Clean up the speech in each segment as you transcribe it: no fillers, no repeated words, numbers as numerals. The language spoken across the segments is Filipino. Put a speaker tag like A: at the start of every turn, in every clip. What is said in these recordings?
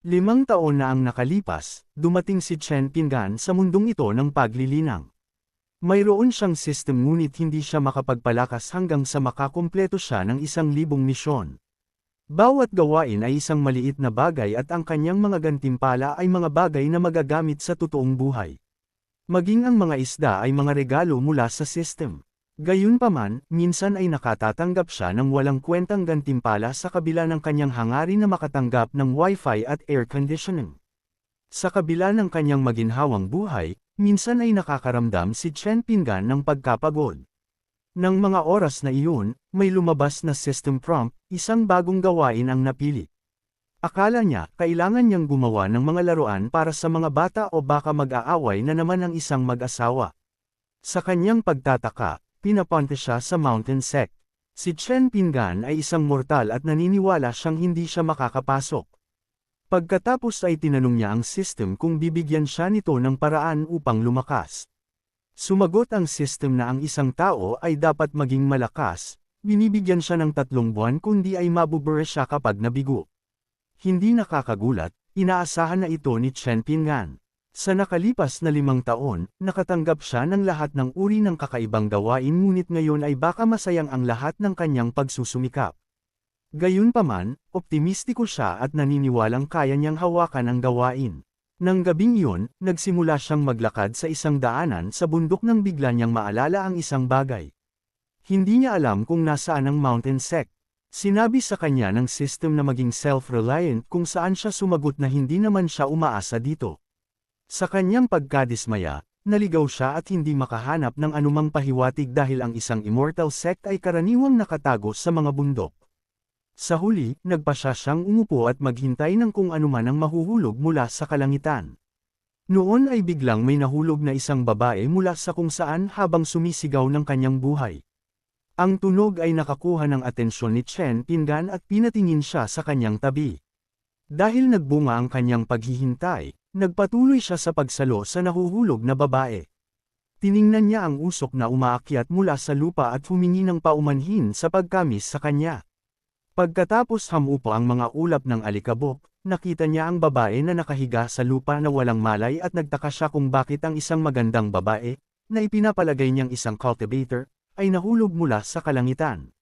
A: 5 taon na ang nakalipas, dumating si Chen Pinggan sa mundong ito ng paglilinang. Mayroon siyang system ngunit hindi siya makapagpalakas hanggang sa makakumpleto siya ng 1,000 misyon. Bawat gawain ay isang maliit na bagay at ang kanyang mga gantimpala ay mga bagay na magagamit sa totoong buhay. Maging ang mga isda ay mga regalo mula sa system. Gayunpaman, minsan ay nakatatanggap siya ng walang kwentang gantimpala sa kabila ng kanyang hangarin na makatanggap ng wifi at air conditioning. Sa kabila ng kanyang maginhawang buhay, minsan ay nakakaramdam si Chen Pinggan ng pagkapagod. Nang mga oras na iyon, may lumabas na system prompt, isang bagong gawain ang napili. Akala niya, kailangan niyang gumawa ng mga laruan para sa mga bata o baka mag-aaway na naman ang isang mag-asawa. Sa kanyang pagtataka, pinapunta siya sa Mountain Sect. Si Chen Pinggan ay isang mortal at naniniwala siyang hindi siya makakapasok. Pagkatapos ay tinanong niya ang system kung bibigyan siya nito ng paraan upang lumakas. Sumagot ang system na ang isang tao ay dapat maging malakas, binibigyan siya ng 3 buwan kundi ay mabubure siya kapag nabigo. Hindi nakakagulat, inaasahan na ito ni Chen Pinggan. Sa nakalipas na 5 taon, nakatanggap siya ng lahat ng uri ng kakaibang gawain ngunit ngayon ay baka masayang ang lahat ng kanyang pagsusumikap. Gayunpaman, optimistiko siya at naniniwalang kaya niyang hawakan ang gawain. Nang gabing iyon, nagsimula siyang maglakad sa isang daanan sa bundok nang bigla niyang maalala ang isang bagay. Hindi niya alam kung nasaan ang Mountain Sect. Sinabi sa kanya ng system na maging self-reliant kung saan siya sumagot na hindi naman siya umaasa dito. Sa kanyang pagkadismaya, naligaw siya at hindi makahanap ng anumang pahiwatig dahil ang isang immortal sect ay karaniwang nakatago sa mga bundok. Sa huli, nagpasya siyang umupo at maghintay ng kung anuman ang mahuhulog mula sa kalangitan. Noon ay biglang may nahulog na isang babae mula sa kung saan habang sumisigaw ng kanyang buhay. Ang tunog ay nakakuha ng atensyon ni Chen Pinggan at pinatingin siya sa kanyang tabi. Dahil nagbunga ang kanyang paghihintay, nagpatuloy siya sa pagsalo sa nahuhulog na babae. Tiningnan niya ang usok na umaakyat mula sa lupa at humingi ng paumanhin sa pagkamis sa kanya. Pagkatapos hamupo ang mga ulap ng alikabok, nakita niya ang babae na nakahiga sa lupa na walang malay at nagtaka siya kung bakit ang isang magandang babae, na ipinapalagay niyang isang cultivator, ay nahulog mula sa kalangitan.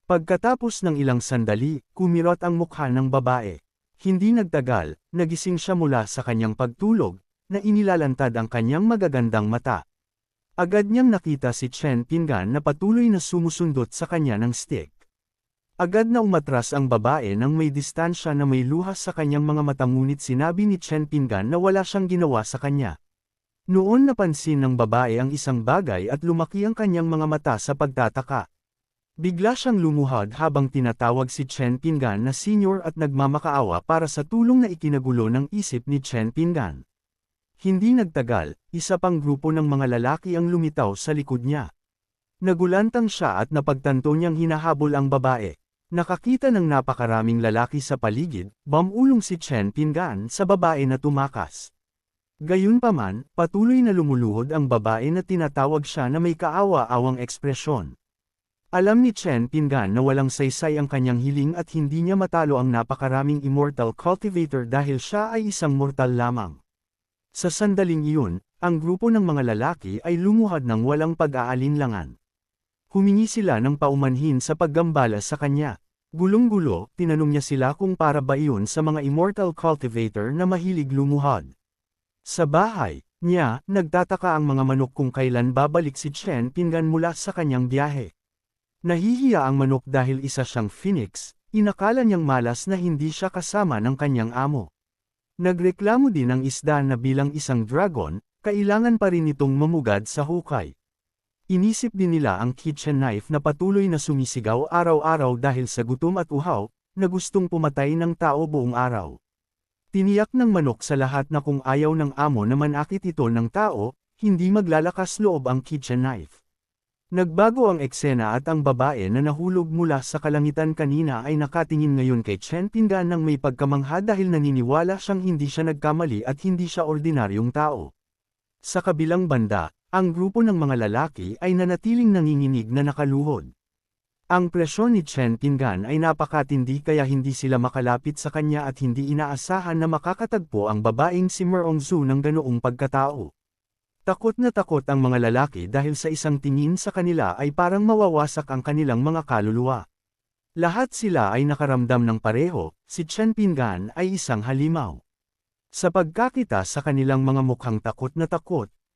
A: Pagkatapos ng ilang sandali, kumirot ang mukha ng babae. Hindi nagtagal, nagising siya mula sa kanyang pagtulog, na inilalantad ang kanyang magagandang mata. Agad niyang nakita si Chen Pinggan na patuloy na sumusundot sa kanya ng stick. Agad na umatras ang babae nang may distansya na may luha sa kanyang mga mata ngunit sinabi ni Chen Pinggan na wala siyang ginawa sa kanya. Noon napansin ng babae ang isang bagay at lumaki ang kanyang mga mata sa pagtataka. Bigla siyang lumuhod habang tinatawag si Chen Pinggan na senior at nagmamakaawa para sa tulong na ikinagulo ng isip ni Chen Pinggan. Hindi nagtagal, isa pang grupo ng mga lalaki ang lumitaw sa likod niya. Nagulantang siya at napagtanto niyang hinahabol ang babae. Nakakita ng napakaraming lalaki sa paligid, bumulong si Chen Pinggan sa babae na tumakas. Gayunpaman, patuloy na lumuluhod ang babae na tinatawag siya na may kaawa-awang ekspresyon. Alam ni Chen Pinggan na walang saysay ang kanyang hiling at hindi niya matalo ang napakaraming immortal cultivator dahil siya ay isang mortal lamang. Sa sandaling iyon, ang grupo ng mga lalaki ay lumuhad ng walang pag-aalinlangan. Humingi sila ng paumanhin sa paggambala sa kanya. Gulong-gulo, tinanong niya sila kung para ba iyon sa mga immortal cultivator na mahilig lumuhad. Sa bahay niya, nagtataka ang mga manok kung kailan babalik si Chen Pinggan mula sa kanyang biyahe. Nahihiya ang manok dahil isa siyang phoenix, inakala niyang malas na hindi siya kasama ng kanyang amo. Nagreklamo din ang isda na bilang isang dragon, kailangan pa rin itong mamugad sa hukay. Inisip din nila ang kitchen knife na patuloy na sumisigaw araw-araw dahil sa gutom at uhaw, na gustong pumatay ng tao buong araw. Tiniyak ng manok sa lahat na kung ayaw ng amo na manakit ito ng tao, hindi maglalakas loob ang kitchen knife. Nagbago ang eksena at ang babae na nahulog mula sa kalangitan kanina ay nakatingin ngayon kay Chen Pinggan ng may pagkamangha dahil naniniwala siyang hindi siya nagkamali at hindi siya ordinaryong tao. Sa kabilang banda, ang grupo ng mga lalaki ay nanatiling nanginginig na nakaluhod. Ang presyon ni Chen Pinggan ay napakatindi kaya hindi sila makalapit sa kanya at hindi inaasahan na makakatagpo ang babaeng si Merong Zhu ng ganoong pagkatao. Takot na takot ang mga lalaki dahil sa isang tingin sa kanila ay parang mawawasak ang kanilang mga kaluluwa. Lahat sila ay nakaramdam ng pareho, si Chen Pinggan ay isang halimaw. Sa pagkakita sa kanilang mga mukhang takot,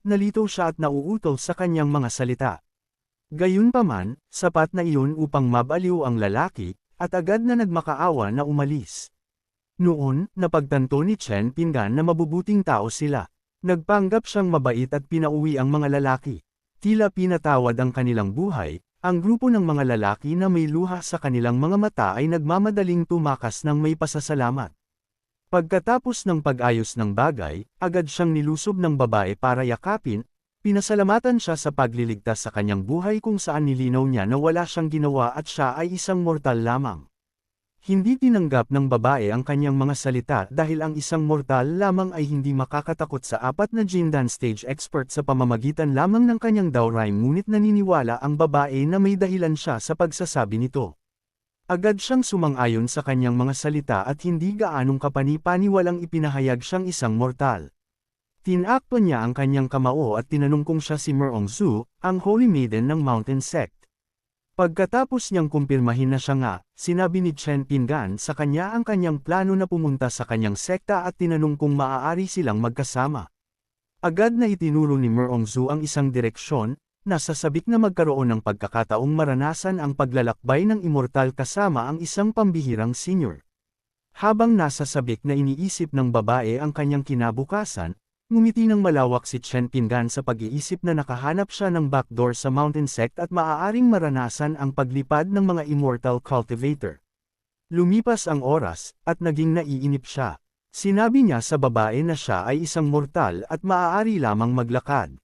A: nalito siya at nauutol sa kanyang mga salita. Gayunpaman, sapat na iyon upang mabaliw ang lalaki, at agad na nagmakaawa na umalis. Noon, napagtanto ni Chen Pinggan na mabubuting tao sila. Nagpanggap siyang mabait at pinauwi ang mga lalaki. Tila pinatawad ang kanilang buhay, ang grupo ng mga lalaki na may luha sa kanilang mga mata ay nagmamadaling tumakas ng may pasasalamat. Pagkatapos ng pag-ayos ng bagay, agad siyang nilusob ng babae para yakapin. Pinasalamatan siya sa pagliligtas sa kanyang buhay kung saan nilinaw niya na wala siyang ginawa at siya ay isang mortal lamang. Hindi tinanggap ng babae ang kanyang mga salita dahil ang isang mortal lamang ay hindi makakatakot sa 4 na Jindan stage expert sa pamamagitan lamang ng kanyang dowrime, ngunit naniniwala ang babae na may dahilan siya sa pagsasabi nito. Agad siyang sumang-ayon sa kanyang mga salita at hindi gaanong kapani-paniwalang ipinahayag siyang isang mortal. Tinakto niya ang kanyang kamao at tinanong kung siya si Merong Zhu, ang Holy Maiden ng Mountain Sect. Pagkatapos niyang kumpirmahin na siya nga, sinabi ni Chen Pinggan sa kanya ang kanyang plano na pumunta sa kanyang sekta at tinanong kung maaari silang magkasama. Agad na itinuro ni Merong Zhu ang isang direksyon, nasasabik na magkaroon ng pagkakataong maranasan ang paglalakbay ng immortal kasama ang isang pambihirang senior. Habang nasasabik na iniisip ng babae ang kanyang kinabukasan, ngumiti ng malawak si Chen Pinggan sa pag-iisip na nakahanap siya ng backdoor sa Mountain Sect at maaaring maranasan ang paglipad ng mga immortal cultivator. Lumipas ang oras, at naging naiinip siya. Sinabi niya sa babae na siya ay isang mortal at maaari lamang maglakad.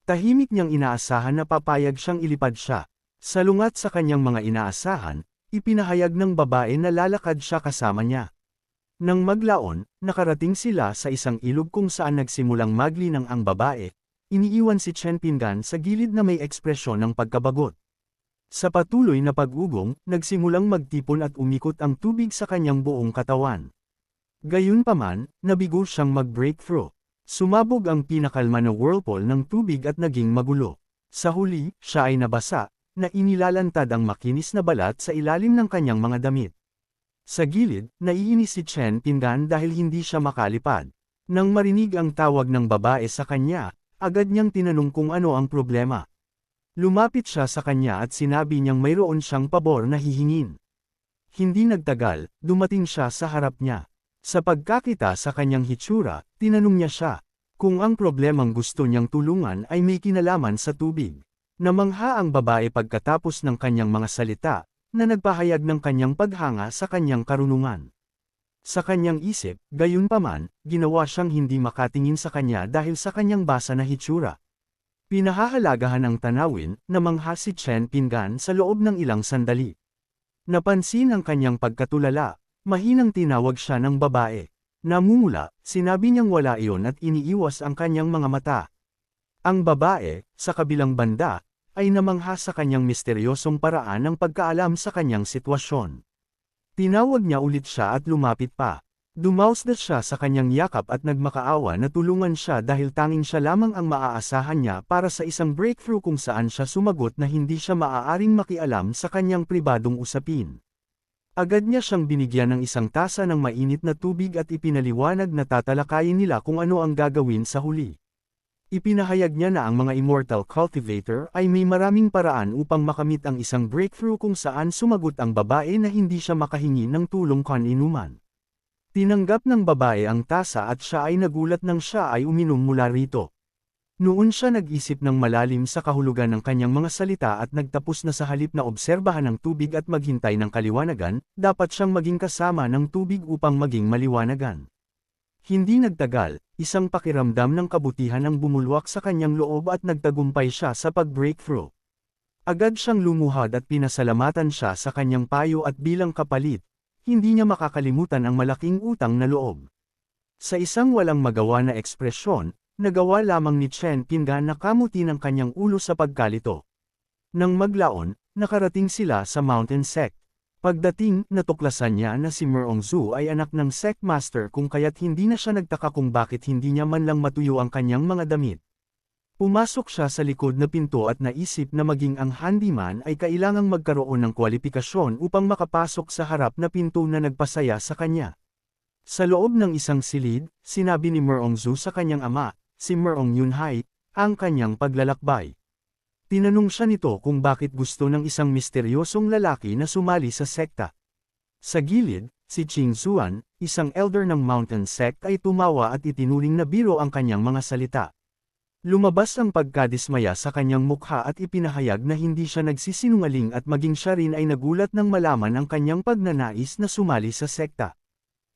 A: Tahimik niyang inaasahan na papayag siyang ilipad siya. Salungat sa kanyang mga inaasahan, ipinahayag ng babae na lalakad siya kasama niya. Nang maglaon, nakarating sila sa isang ilog kung saan nagsimulang maglinang ang babae. Iniiwan si Chen Pinggan sa gilid na may ekspresyon ng pagkabagot. Sa patuloy na pag-ugong, nagsimulang magtipon at umikot ang tubig sa kanyang buong katawan. Gayunpaman, nabigo siyang mag-breakthrough. Sumabog ang pinakalma na whirlpool ng tubig at naging magulo. Sa huli, siya ay nabasa, na inilalantad ang makinis na balat sa ilalim ng kanyang mga damit. Sa gilid, naiinis si Chen Pinggan dahil hindi siya makalipad. Nang marinig ang tawag ng babae sa kanya, agad niyang tinanong kung ano ang problema. Lumapit siya sa kanya at sinabi niyang mayroon siyang pabor na hihingin. Hindi nagtagal, dumating siya sa harap niya. Sa pagkakita sa kanyang hitsura, tinanong niya siya kung ang problemang gusto niyang tulungan ay may kinalaman sa tubig. Namangha ang babae pagkatapos ng kanyang mga salita, na nagpahayag ng kanyang paghanga sa kanyang karunungan. Sa kanyang isip, gayunpaman, ginawa siyang hindi makatingin sa kanya dahil sa kanyang basa na hitsura. Pinahahalagahan ang tanawin, namangha si Chen Pinggan sa loob ng ilang sandali. Napansin ang kanyang pagkatulala, mahinang tinawag siya ng babae. Namumula, sinabi niyang wala iyon at iniiwas ang kanyang mga mata. Ang babae, sa kabilang banda, ay namangha sa kanyang misteryosong paraan ng pagkaalam sa kanyang sitwasyon. Tinawag niya ulit siya at lumapit pa. Dumausdas siya sa kanyang yakap at nagmakaawa na tulungan siya dahil tanging siya lamang ang maaasahan niya para sa isang breakthrough kung saan siya sumagot na hindi siya maaaring makialam sa kanyang pribadong usapin. Agad niya siyang binigyan ng isang tasa ng mainit na tubig at ipinaliwanag na tatalakayin nila kung ano ang gagawin sa huli. Ipinahayag niya na ang mga immortal cultivator ay may maraming paraan upang makamit ang isang breakthrough kung saan sumagot ang babae na hindi siya makahingi ng tulong kaninuman. Tinanggap ng babae ang tasa at siya ay nagulat nang siya ay uminom mula rito. Noon siya nag-isip ng malalim sa kahulugan ng kanyang mga salita at nagtapos na sa halip na obserbahan ang tubig at maghintay ng kaliwanagan, dapat siyang maging kasama ng tubig upang maging maliwanagan. Hindi nagtagal, isang pakiramdam ng kabutihan ang bumulwak sa kanyang loob at nagtagumpay siya sa pag-breakthrough. Agad siyang lumuhad at pinasalamatan siya sa kanyang payo at bilang kapalit, hindi niya makakalimutan ang malaking utang na loob. Sa isang walang magawa na ekspresyon, nagawa lamang ni Chen Pinggan na kamuti ng kanyang ulo sa pagkalito. Nang maglaon, nakarating sila sa Mountain Sect. Pagdating, natuklasan niya na si Merongzu ay anak ng Sect Master kung kaya't hindi na siya nagtaka kung bakit hindi niya man lang matuyo ang kanyang mga damit. Pumasok siya sa likod na pinto at naisip na maging ang handyman ay kailangang magkaroon ng kwalifikasyon upang makapasok sa harap na pinto na nagpasaya sa kanya. Sa loob ng isang silid, sinabi ni Merongzu sa kanyang ama, si Merong Yunhai, ang kanyang paglalakbay. Tinanong siya nito kung bakit gusto ng isang misteryosong lalaki na sumali sa sekta. Sa gilid, si Ching Zuan, isang elder ng Mountain Sect ay tumawa at itinuring na biro ang kanyang mga salita. Lumabas ang pagkadismaya sa kanyang mukha at ipinahayag na hindi siya nagsisinungaling at maging siya rin ay nagulat nang malaman ang kanyang pagnanais na sumali sa sekta.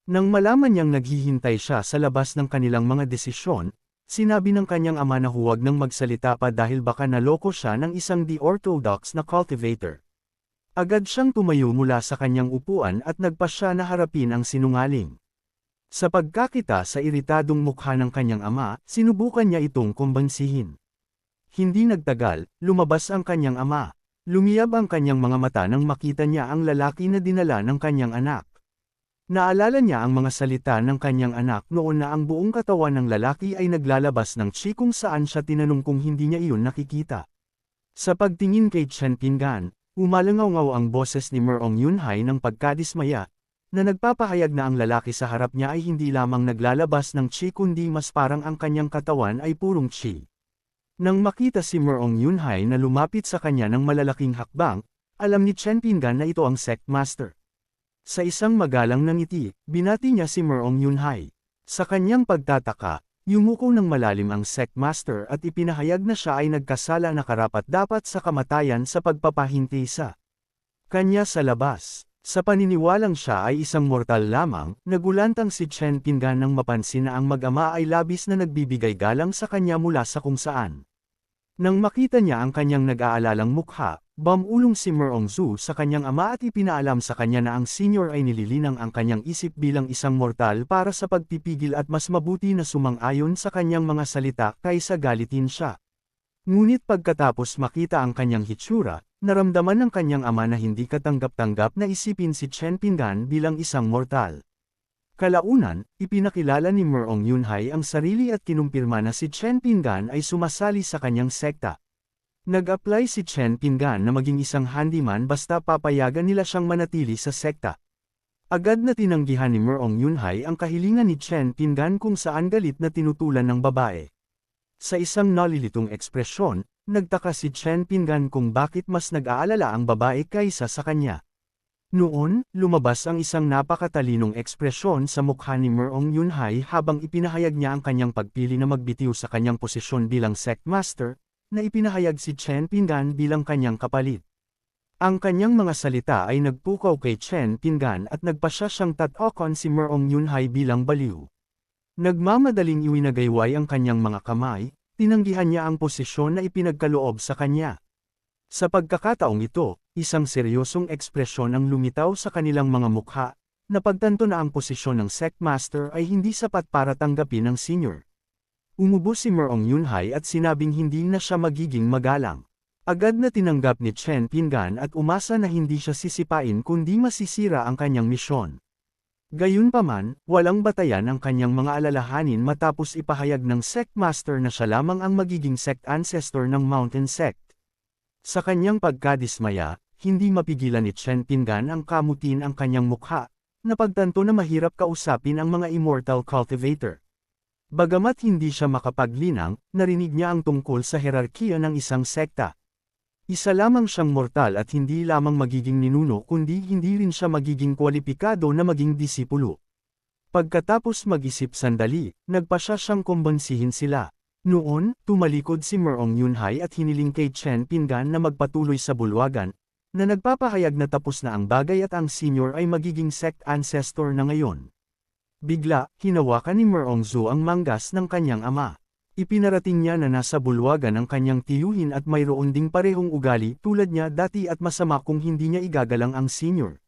A: Nang malaman niyang naghihintay siya sa labas ng kanilang mga desisyon, sinabi ng kanyang ama na huwag nang magsalita pa dahil baka naloko siya ng isang di-orthodox na cultivator. Agad siyang tumayo mula sa kanyang upuan at nagpa siya na harapin ang sinungaling. Sa pagkakita sa iritadong mukha ng kanyang ama, sinubukan niya itong kumbansihin. Hindi nagtagal, lumabas ang kanyang ama. Lumiyab ang kanyang mga mata nang makita niya ang lalaki na dinala ng kanyang anak. Naalala niya ang mga salita ng kanyang anak noon na ang buong katawan ng lalaki ay naglalabas ng chi kung saan siya tinanong kung hindi niya iyon nakikita. Sa pagtingin kay Chen Pingan, umalangaw-ngaw ang boses ni Merong Yunhai ng pagkadismaya, na nagpapahayag na ang lalaki sa harap niya ay hindi lamang naglalabas ng chi kundi mas parang ang kanyang katawan ay purong chi. Nang makita si Merong Yunhai na lumapit sa kanya ng malalaking hakbang, alam ni Chen Pingan na ito ang Sect Master. Sa isang magalang na ngiti, binati niya si Merong Yunhai. Sa kanyang pagtataka, yumuko ng malalim ang Sect Master at ipinahayag na siya ay nagkasala na karapat-dapat sa kamatayan sa pagpapahinti sa kanya sa labas. Sa paniniwalang siya ay isang mortal lamang, nagulantang si Chen Pingan nang mapansin na ang mag-ama ay labis na nagbibigay galang sa kanya mula sa kung saan. Nang makita niya ang kanyang nag-aalalang mukha, bumulong si Merongzu sa kanyang ama at ipinaalam sa kanya na ang senior ay nililinang ang kanyang isip bilang isang mortal para sa pagpipigil at mas mabuti na sumang-ayon sa kanyang mga salita kaysa galitin siya. Ngunit pagkatapos makita ang kanyang hitsura, naramdaman ng kanyang ama na hindi katanggap-tanggap na isipin si Chen Pingan bilang isang mortal. Kalaunan, ipinakilala ni Merong Yunhai ang sarili at kinumpirma na si Chen Pingan ay sumasali sa kanyang sekta. Nag-apply si Chen Pingan na maging isang handyman basta papayagan nila siyang manatili sa sekta. Agad na tinanggihan ni Merong Yunhai ang kahilingan ni Chen Pingan kung saan galit na tinutulan ng babae. Sa isang nalilitong ekspresyon, nagtaka si Chen Pingan kung bakit mas nag-aalala ang babae kaysa sa kanya. Noon, lumabas ang isang napakatalinong ekspresyon sa mukha ni Merong Yunhai habang ipinahayag niya ang kanyang pagpili na magbitiw sa kanyang posisyon bilang Sect Master, na ipinahayag si Chen Pingan bilang kanyang kapalit. Ang kanyang mga salita ay nagpukaw kay Chen Pingan at nagpasya siyang tatokon si Merong Yunhai bilang baliw. Nagmamadaling iwinagayway ang kanyang mga kamay, tinanggihan niya ang posisyon na ipinagkaloob sa kanya. Sa pagkakataong ito, isang seryosong ekspresyon ang lumitaw sa kanilang mga mukha, na pagtanto na ang posisyon ng Sect Master ay hindi sapat para tanggapin ng senior. Umubo si Merong Yunhai at sinabing hindi na siya magiging magalang. Agad na tinanggap ni Chen Pingan at umasa na hindi siya sisipain kundi masisira ang kanyang misyon. Gayunpaman, walang batayan ang kanyang mga alalahanin matapos ipahayag ng Sect Master na siya lamang ang magiging Sect Ancestor ng Mountain Sect. Sa kanyang pagkadismaya, hindi mapigilan ni Chen Pingan ang kamutin ang kanyang mukha, na pagtanto na mahirap kausapin ang mga immortal cultivator. Bagamat hindi siya makapaglinang, narinig niya ang tungkol sa herarkiya ng isang sekta. Isa lamang siyang mortal at hindi lamang magiging ninuno kundi hindi rin siya magiging kwalipikado na maging disipulo. Pagkatapos mag-isip sandali, nagpasya siyang kumbansihin sila. Noon, tumalikod si Merong Yunhai at hiniling kay Chen Pingan na magpatuloy sa bulwagan, na nagpapahayag na tapos na ang bagay at ang senior ay magiging Sect Ancestor na ngayon. Bigla, hinawakan ni Merongzu ang manggas ng kanyang ama. Ipinarating niya na nasa bulwagan ang kanyang tiyuhin at mayroon ding parehong ugali tulad niya dati at masama kung hindi niya igagalang ang senior.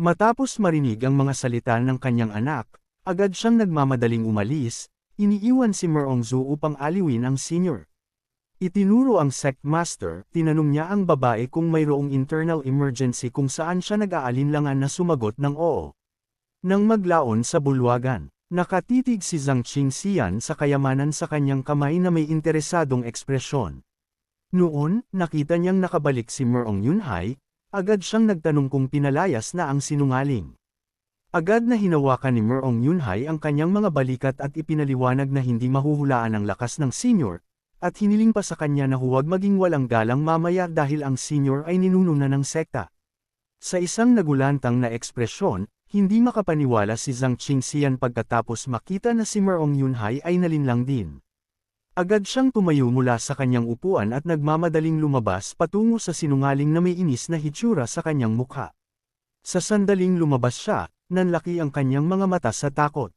A: Matapos marinig ang mga salita ng kanyang anak, agad siyang nagmamadaling umalis. Iniiwan si Merongzu upang aliwin ang senior. Itinuro ang sect master, tinanong niya ang babae kung mayroong internal emergency kung saan siya nag-aalinlangan na sumagot ng oo. Nang maglaon sa bulwagan, nakatitig si Zhang Qingxian sa kayamanan sa kanyang kamay na may interesadong ekspresyon. Noon, nakita niyang nakabalik si Merong Yunhai, agad siyang nagtanong kung pinalayas na ang sinungaling. Agad na hinawakan ni Merong Yunhai ang kanyang mga balikat at ipinaliwanag na hindi mahuhulaan ang lakas ng senior, at hiniling pa sa kanya na huwag maging walang galang mamaya dahil ang senior ay ninuno na ng sekta. Sa isang nagulantang na ekspresyon, hindi makapaniwala si Zhang Qingxian pagkatapos makita na si Merong Yunhai ay nalinlang din. Agad siyang tumayo mula sa kanyang upuan at nagmamadaling lumabas patungo sa sinungaling na may inis na hitsura sa kanyang mukha. Sa sandaling lumabas siya, nanlaki ang kanyang mga mata sa takot.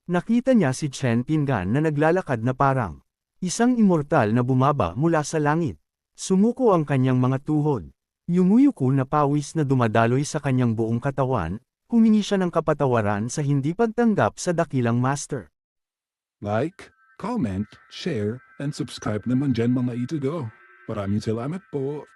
A: Nakita niya si Chen Pingan na naglalakad na parang isang immortal na bumaba mula sa langit. Sumuko ang kanyang mga tuhod. Yumuyuko na pawis na dumadaloy sa kanyang buong katawan, humingi siya ng kapatawaran sa hindi pagtanggap sa dakilang master.
B: Like, comment, share, and subscribe naman dyan mga ito go. Maraming salamat po.